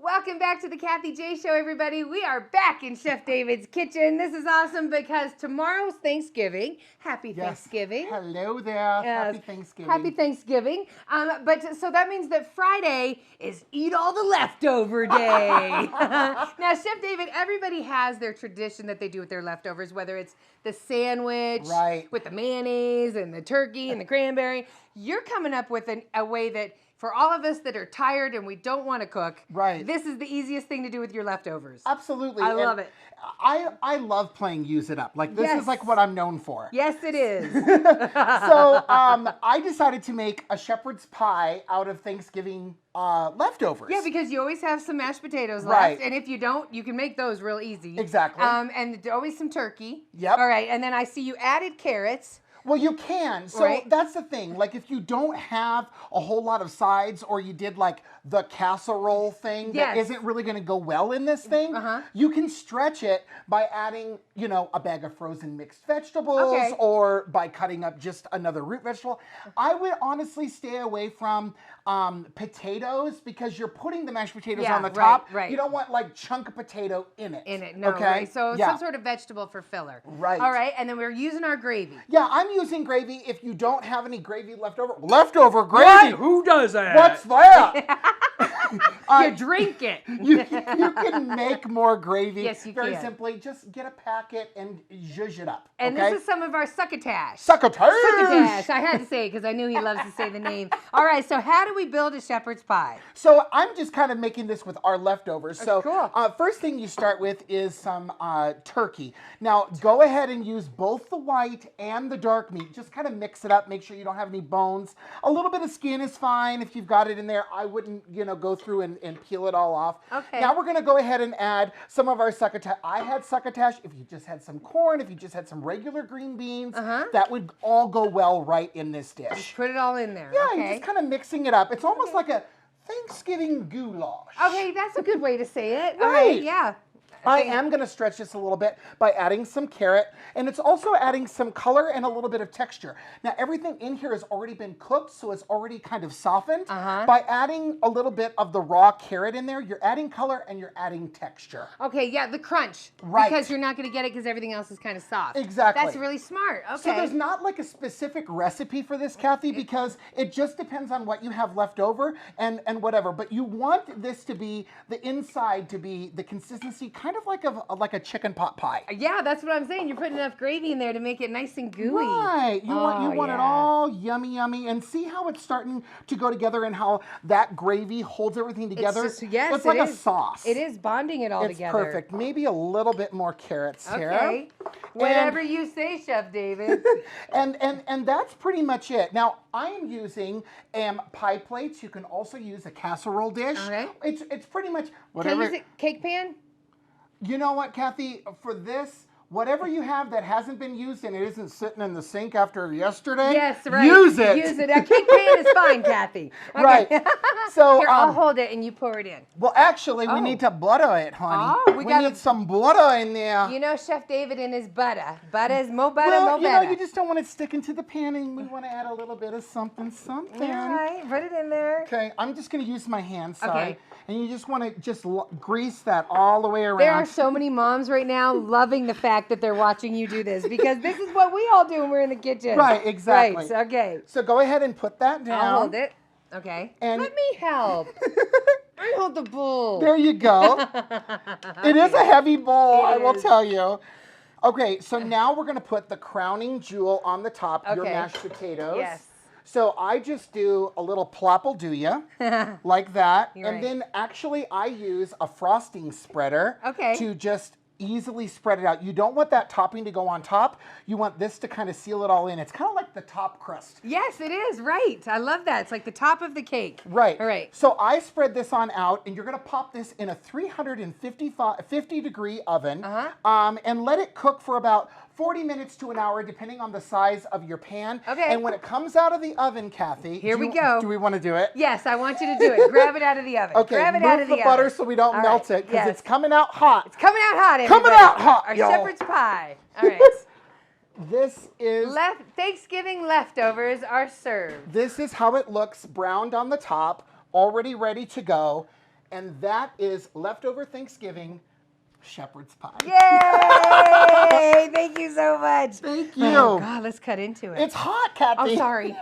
Welcome back to the Kathy J Show, everybody. We are back in Chef David's kitchen. This is awesome because tomorrow's Thanksgiving. Happy Thanksgiving. Hello there. Happy Thanksgiving. Happy Thanksgiving. So that means that Friday is eat all the leftover day. Now, Chef David, everybody has their tradition that they do with their leftovers, whether it's the sandwich with the mayonnaise and the turkey and the cranberry. You're coming up with a way that for all of us that are tired and we don't want to cook, this is the easiest thing to do with your leftovers. Absolutely. I love it. I love playing Use It Up. Like, this is like what I'm known for. Yes, it is. So I decided to make a shepherd's pie out of Thanksgiving leftovers. Yeah, because you always have some mashed potatoes left. And if you don't, you can make those real easy. Exactly. And always some turkey. Yep. All right. And then I see you added carrots. Well, you can. So that's the thing. Like, if you don't have a whole lot of sides, or you did like the casserole thing that isn't really going to go well in this thing, you can stretch it by adding, you know, a bag of frozen mixed vegetables or by cutting up just another root vegetable. I would honestly stay away from potatoes because you're putting the mashed potatoes on the top. You don't want like chunk of potato in it. No. Okay. So some sort of vegetable for filler. Right. All right. And then we're using our gravy. Yeah, I'm using gravy. If you don't have any gravy leftover gravy. What? Who does that? What's that? You drink it. You can make more gravy. Yes, you Very can. simply, just get a packet and zhuzh it up. And this is some of our succotash. Succotash. Succotash. I had to say it because I knew he loves to say the name. All right, so how do we build a shepherd's pie? So I'm just kind of making this with our leftovers. So cool. First thing you start with is some turkey. Now, go ahead and use both the white and the dark meat. Just kind of mix it up. Make sure you don't have any bones. A little bit of skin is fine if you've got it in there. I wouldn't, go through and peel it all off. Okay. Now we're going to go ahead and add some of our succotash. I had succotash. If you just had some corn, if you just had some regular green beans, that would all go well right in this dish. Just put it all in there. Yeah, you're just kind of mixing it up. It's almost like a Thanksgiving goulash. Okay, that's a good way to say it. Right. All right, yeah. I am going to stretch this a little bit by adding some carrot, and it's also adding some color and a little bit of texture. Now, everything in here has already been cooked, so it's already kind of softened. By adding a little bit of the raw carrot in there, you're adding color and you're adding texture. Okay, yeah, the crunch. Right. Because you're not going to get it because everything else is kind of soft. Exactly. That's really smart. Okay. So there's not like a specific recipe for this, Kathy, because it just depends on what you have left over and whatever. But you want this to be, the inside to be the consistency kind of like a chicken pot pie. Yeah, that's what I'm saying. You're putting enough gravy in there to make it nice and gooey. Right. You want it all yummy, and see how it's starting to go together and how that gravy holds everything together. It's like a sauce. It is bonding it all together. It's perfect. Maybe a little bit more carrots here. Okay. Whatever you say, Chef David. and that's pretty much it. Now, I am using pie plates. You can also use a casserole dish. Okay. It's pretty much whatever. Can I use a cake pan? You know what, Kathy? For this, whatever you have that hasn't been used and it isn't sitting in the sink after yesterday, use it. Use it. A cake pan is fine, Kathy. Okay. Right. So here, I'll hold it and you pour it in. Well, actually, we need to butter it, honey. Oh, we need some butter in there. You know, Chef David and his butter. Butter is more butter, more better. You just don't want it sticking to the pan, and we want to add a little bit of something. All right, put it in there. Okay, I'm just going to use my hand, sorry. And you just want to just grease that all the way around. There are so many moms right now loving the fact that they're watching you do this because this is what we all do when we're in the kitchen. Right, exactly. Right, okay. So go ahead and put that down. I'll hold it. Okay. And let me help. I hold the bowl. There you go. It is a heavy bowl, I will tell you. Okay, so now we're going to put the crowning jewel on the top, your mashed potatoes. Yes. So I just do a little plop-a-do-ya, like that. And then actually I use a frosting spreader to just easily spread it out. You don't want that topping to go on top. You want this to kind of seal it all in. It's kind of like the top crust. Yes, it is. Right. I love that. It's like the top of the cake. Right. All right. So I spread this on out, and you're going to pop this in a 350-degree oven and let it cook for about 40 minutes to an hour, depending on the size of your pan. Okay. And when it comes out of the oven, Kathy, here we go. Do we want to do it? Yes, I want you to do it. Grab it out of the oven. Okay. Grab it out of the oven. butter so we don't melt it, because it's coming out hot. It's coming out hot, everybody. Coming out hot, Our y'all. shepherd's pie. All right. This is Thanksgiving leftovers are served. This is how it looks, browned on the top, already ready to go. and that is leftover Thanksgiving shepherd's pie. Yay! Thank you so much. Thank you. Oh, God, let's cut into it. It's hot, Kathy. Oh, sorry.